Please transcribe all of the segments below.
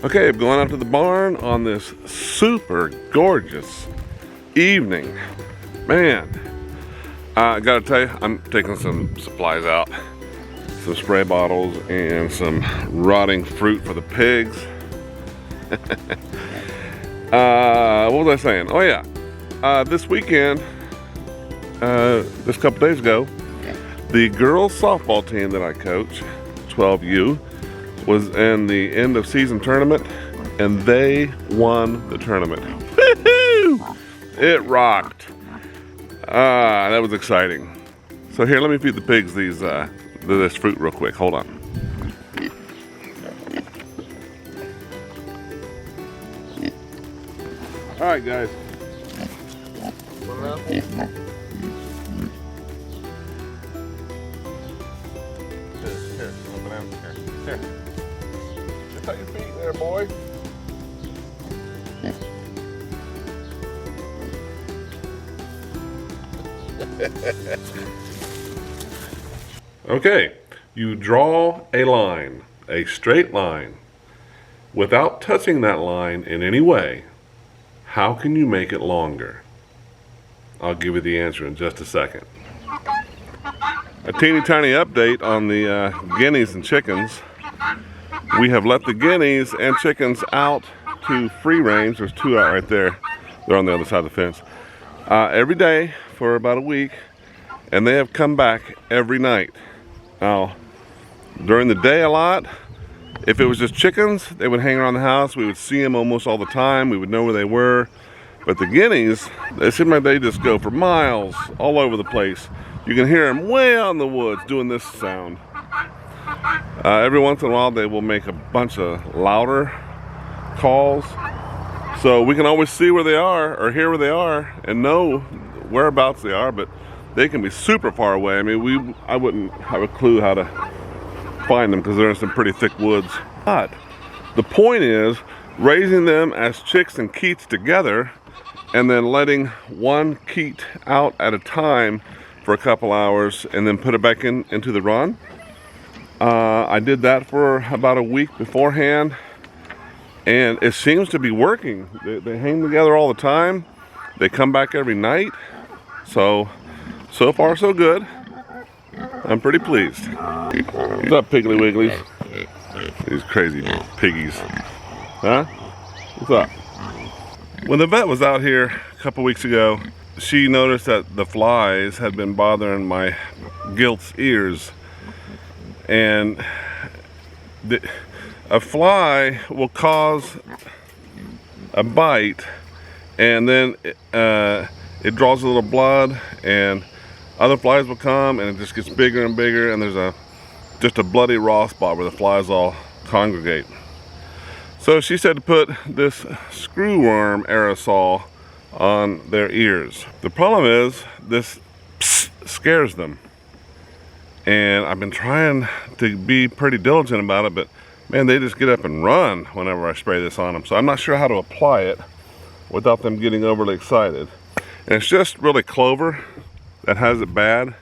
Okay, I'm going out to the barn on this super gorgeous evening. Man, I gotta tell you, I'm taking some supplies out. Some spray bottles and some rotting fruit for the pigs. What was I saying? Oh yeah, this weekend, this couple days ago, the girls softball team that I coach, 12U, was in the end of season tournament, and they won the tournament. Woo-hoo! It rocked. That was exciting. So here, let me feed the pigs this fruit real quick. Hold on. All right, guys. Here. Check out your feet there, boy. Okay, you draw a line, a straight line. Without touching that line in any way, how can you make it longer? I'll give you the answer in just a second. A teeny tiny update on the guineas and chickens. We have let the guineas and chickens out to free range. There's two out right there. They're on the other side of the fence. Every day for about a week, and they have come back every night. Now, during the day a lot, if it was just chickens, they would hang around the house. We would see them almost all the time. We would know where they were. But the guineas, they seem like they just go for miles all over the place. You can hear them way out in the woods doing this sound. Every once in a while, they will make a bunch of louder calls. So we can always see where they are or hear where they are and know whereabouts they are, but they can be super far away. I mean, I wouldn't have a clue how to find them because they're in some pretty thick woods. But the point is raising them as chicks and keets together and then letting one keet out at a time for a couple hours and then put it back into the run. I did that for about a week beforehand, and it seems to be working. They hang together all the time. They come back every night. So far so good. I'm pretty pleased. What's up, Piggly Wigglies? These crazy piggies. Huh? What's up? When the vet was out here a couple weeks ago, she noticed that the flies had been bothering my gilts ears. And a fly will cause a bite, and then it draws a little blood, and other flies will come, and it just gets bigger and bigger, and there's just a bloody raw spot where the flies all congregate. So she said to put this screwworm aerosol on their ears. The problem is this scares them. And I've been trying to be pretty diligent about it, but man, they just get up and run whenever I spray this on them. So I'm not sure how to apply it without them getting overly excited. And it's just really clover that has it bad.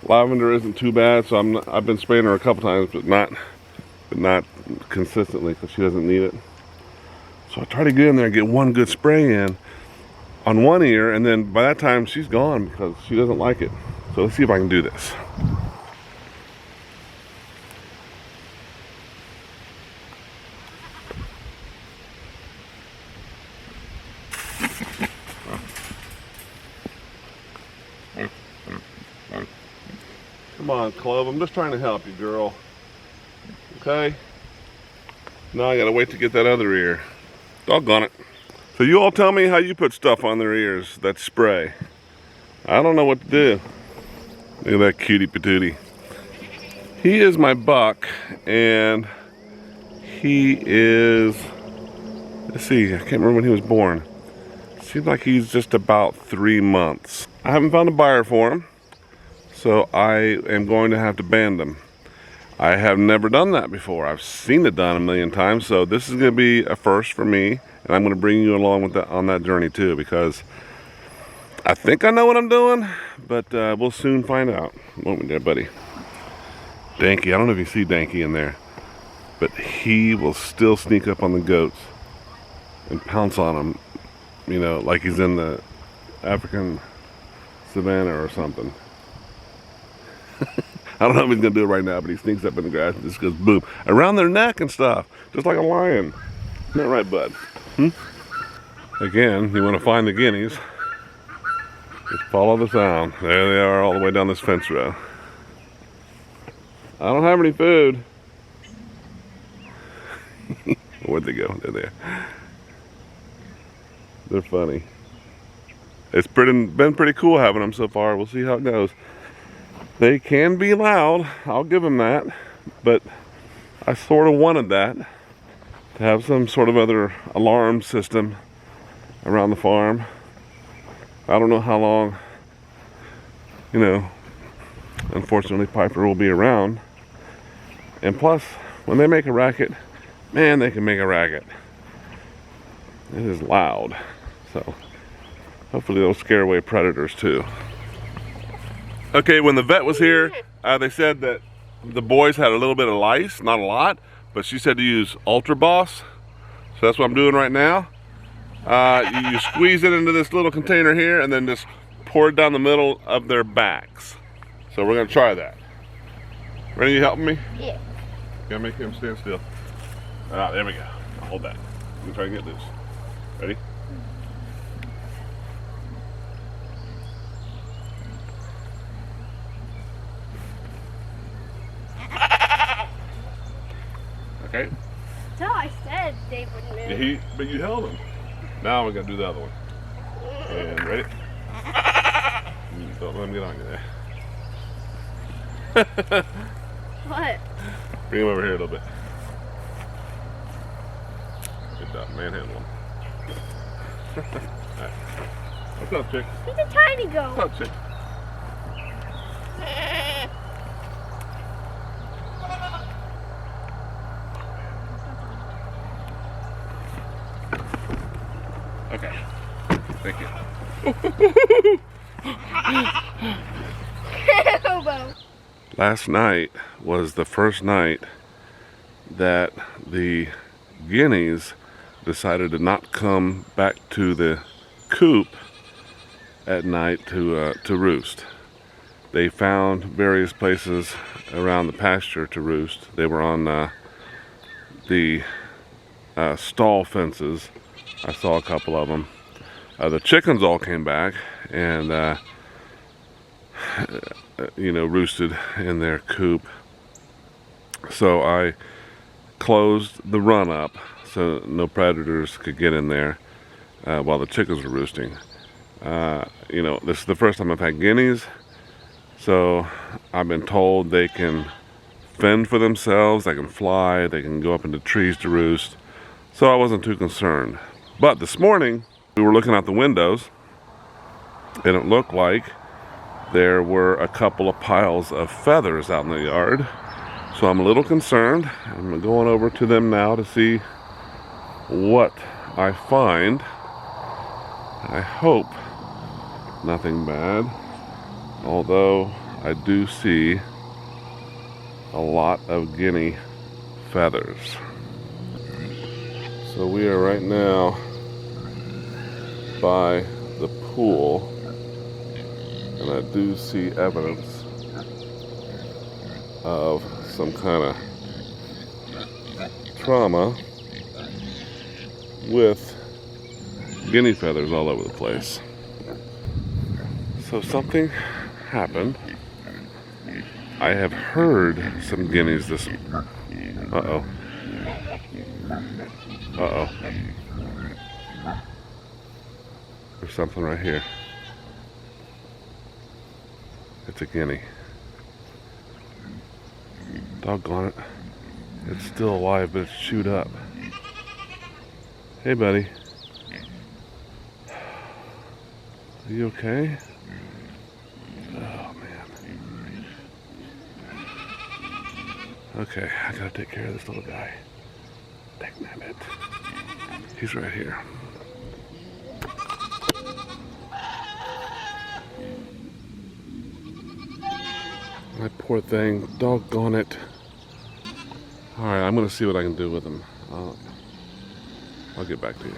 Lavender isn't too bad, so I've been spraying her a couple times, but not consistently because she doesn't need it. So I try to get in there and get one good spray in on one ear, and then by that time she's gone because she doesn't like it. So let's see if I can do this. Come on, Clove, I'm just trying to help you, girl. Okay? Now I gotta wait to get that other ear. Doggone it. So you all tell me how you put stuff on their ears, that spray. I don't know what to do. Look at that cutie patootie. He is my buck, and he is, let's see, I can't remember when he was born. Seems like he's just about 3 months. I haven't found a buyer for him, so I am going to have to band him. I have never done that before. I've seen it done a million times, so this is going to be a first for me, and I'm going to bring you along with on that journey too, because I think I know what I'm doing, but we'll soon find out. Won't we there, buddy? Danky, I don't know if you see Danky in there. but he will still sneak up on the goats and pounce on them, you know, like he's in the African savannah or something. I don't know if he's gonna do it right now, but he sneaks up in the grass and just goes boom around their neck and stuff, just like a lion. Isn't that right, bud? Again, you want to find the guineas, just follow the sound. There they are, all the way down this fence row. I don't have any food. Where'd they go? There they are. They're funny. It's been pretty cool having them so far. We'll see how it goes. They can be loud, I'll give them that, but I sort of wanted that, to have some sort of other alarm system around the farm. I don't know how long, you know, unfortunately Piper will be around. And plus, when they make a racket, man, they can make a racket. It is loud, so hopefully they'll scare away predators too. Okay, when the vet was here, they said that the boys had a little bit of lice, not a lot, but she said to use Ultra Boss. So that's what I'm doing right now. You squeeze it into this little container here and then just pour it down the middle of their backs. So we're gonna try that. Ready, you helping me? Yeah. Gotta make him stand still. Ah, there we go. I'll hold that. Let me try and get loose. Ready? Okay. So I said they wouldn't move. But you held him. Now we're gonna do the other one. And ready? Don't let him get on you there. What? Bring him over here a little bit. Good job, manhandle him. Alright. What's up, chick? He's a tiny goat. What's up, chick? Okay. Thank you. Hobo. Last night was the first night that the guineas decided to not come back to the coop at night to roost. They found various places around the pasture to roost. They were on the stall fences. I saw a couple of them. The chickens all came back and you know, roosted in their coop. So I closed the run up so no predators could get in there while the chickens were roosting. You know, this is the first time I've had guineas, so I've been told they can fend for themselves, they can fly, they can go up into trees to roost, so I wasn't too concerned. But this morning we were looking out the windows and it looked like there were a couple of piles of feathers out in the yard. So I'm a little concerned. I'm going over to them now to see what I find. I hope nothing bad, although I do see a lot of guinea feathers. So we are right now by the pool, and I do see evidence of some kind of trauma with guinea feathers all over the place. So something happened. I have heard some guineas this... Uh-oh. Uh-oh. There's something right here. It's a guinea. Doggone it. It's still alive, but it's chewed up. Hey, buddy. Are you okay? Oh, man. Okay, I gotta take care of this little guy. Take my bit. He's right here. My poor thing. Doggone it. Alright, I'm going to see what I can do with them. I'll get back to you.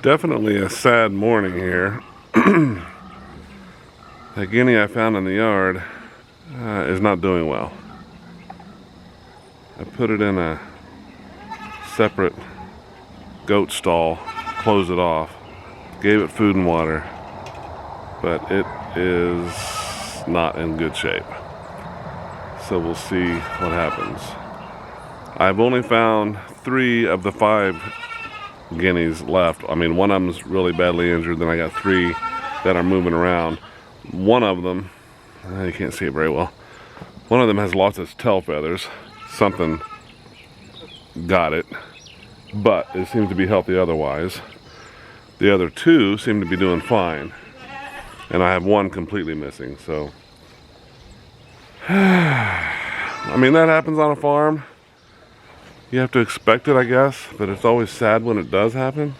Definitely a sad morning here. The guinea I found in the yard is not doing well. I put it in a separate goat stall, closed it off, gave it food and water, but it is not in good shape. So we'll see what happens. I've only found 3 of the 5 guineas left. I mean, one of them's really badly injured, then I got 3 that are moving around. One of them, you can't see it very well, one of them has lost its tail feathers. Something got it, but it seems to be healthy otherwise. The other 2 seem to be doing fine, and I have 1 completely missing. So I mean, that happens on a farm. You have to expect it, I guess, but it's always sad when it does happen.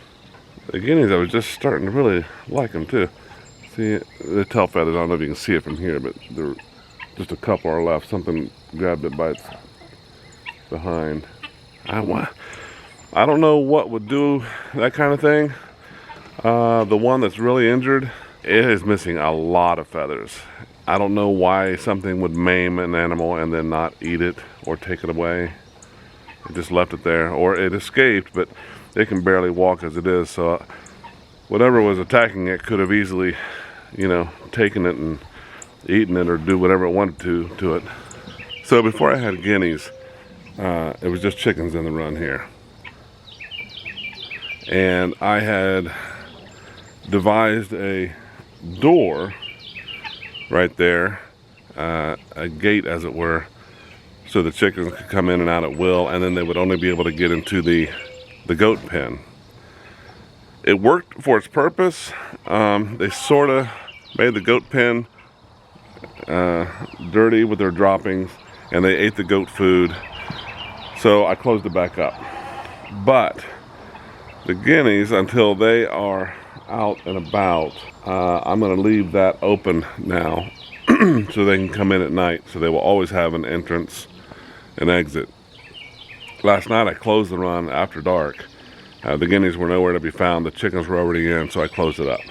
The guineas, I was just starting to really like them too. See, the tail feathers, I don't know if you can see it from here, but there just a couple are left. Something grabbed it by its behind. I don't know what would do that kind of thing. The one that's really injured, it is missing a lot of feathers. I don't know why something would maim an animal and then not eat it or take it away. It just left it there, or it escaped, but it can barely walk as it is. So whatever was attacking it could have easily, you know, taken it and eaten it or do whatever it wanted to it. So before I had guineas, it was just chickens in the run here. And I had devised a door right there, a gate as it were, so the chickens could come in and out at will, and then they would only be able to get into the goat pen. It worked for its purpose. They sort of made the goat pen dirty with their droppings, and they ate the goat food, so I closed it back up. But the guineas, until they are out and about, I'm going to leave that open now so they can come in at night, so they will always have an entrance and exit. Last night I closed the run after dark. The guineas were nowhere to be found. The chickens were already in, so I closed it up.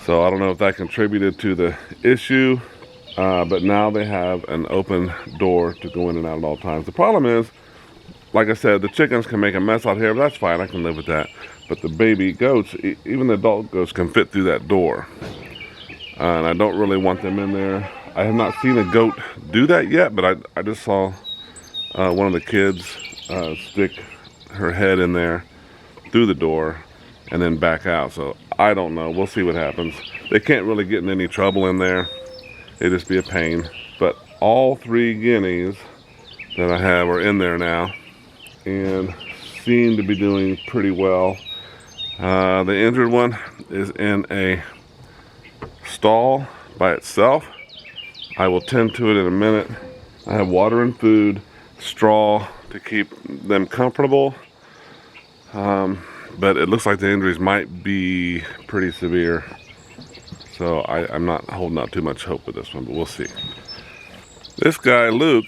So I don't know if that contributed to the issue, but now they have an open door to go in and out at all times. The problem is, like I said, the chickens can make a mess out here, but that's fine, I can live with that. But the baby goats, even the adult goats, can fit through that door. And I don't really want them in there. I have not seen a goat do that yet, but I just saw one of the kids stick her head in there through the door and then back out. So I don't know, we'll see what happens. They can't really get in any trouble in there. It'd just be a pain. But all 3 guineas that I have are in there now and seem to be doing pretty well. The injured one is in a stall by itself. I will tend to it in a minute. I have water and food, straw to keep them comfortable. But it looks like the injuries might be pretty severe. So I'm not holding out too much hope with this one, but we'll see. This guy, Luke,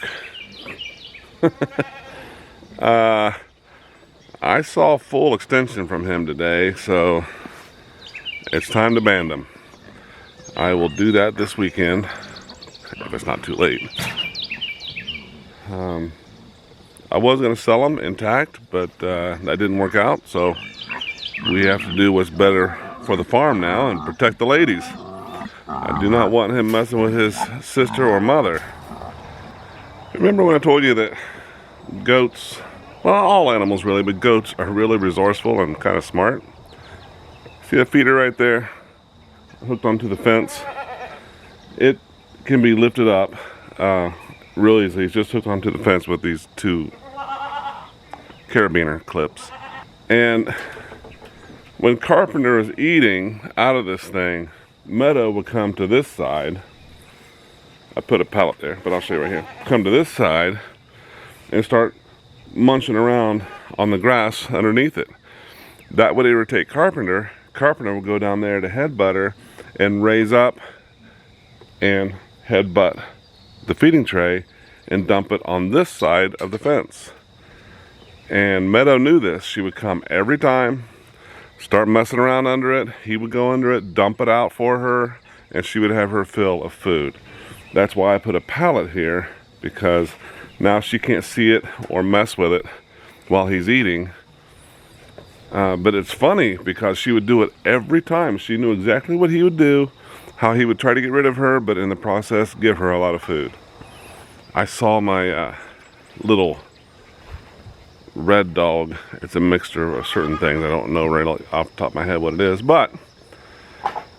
I saw full extension from him today, so it's time to band him. I will do that this weekend, if it's not too late. I was going to sell them intact, but that didn't work out, so we have to do what's better for the farm now and protect the ladies. I do not want him messing with his sister or mother. Remember when I told you that goats, well, all animals really, but goats are really resourceful and kind of smart? See the feeder right there, hooked onto the fence? It can be lifted up really easily. It's just hooked onto the fence with these 2 carabiner clips. And when Carpenter is eating out of this thing, Meadow would come to this side. I put a pallet there, but I'll show you right here. Come to this side and start munching around on the grass underneath it. That would irritate Carpenter. Carpenter would go down there to headbutt her and raise up and headbutt the feeding tray, and dump it on this side of the fence. And Meadow knew this. She would come every time, start messing around under it. He would go under it, dump it out for her, and she would have her fill of food. That's why I put a pallet here, because now she can't see it or mess with it while he's eating. But it's funny because she would do it every time. She knew exactly what he would do, how he would try to get rid of her, but in the process give her a lot of food. I saw my little red dog. It's a mixture of certain things. I don't know right off the top of my head what it is, but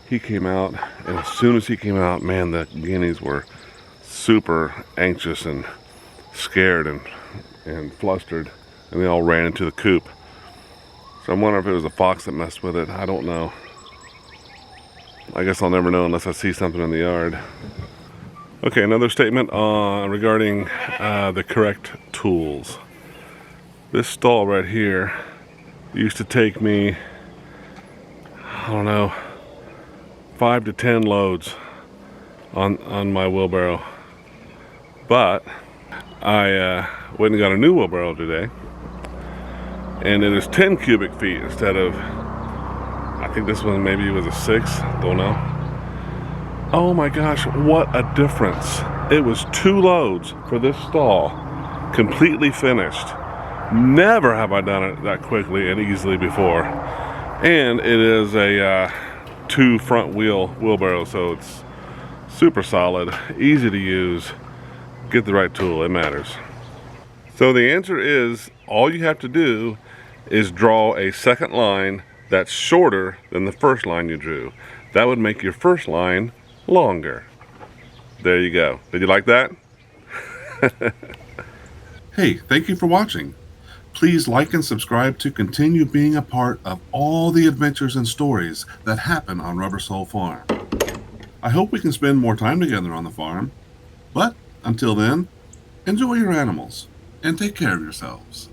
he came out, and as soon as he came out, man, the guineas were super anxious and scared and flustered, and they all ran into the coop. So I'm wondering if it was a fox that messed with it. I don't know. I guess I'll never know unless I see something in the yard. Okay, another statement regarding the correct tools. This stall right here used to take me, I don't know, 5 to 10 loads on my wheelbarrow. But I went and got a new wheelbarrow today, and it is 10 cubic feet instead of, I think this one maybe was a 6, don't know. Oh my gosh, what a difference. It was 2 loads for this stall, completely finished. Never have I done it that quickly and easily before. And it is a 2 front wheel wheelbarrow, so it's super solid, easy to use. Get the right tool, it matters. So the answer is, all you have to do is draw a second line that's shorter than the first line you drew. That would make your first line longer. There you go. Did you like that? Hey, thank you for watching. Please like and subscribe to continue being a part of all the adventures and stories that happen on Rubber Soul Farm. I hope we can spend more time together on the farm. But until then, enjoy your animals and take care of yourselves.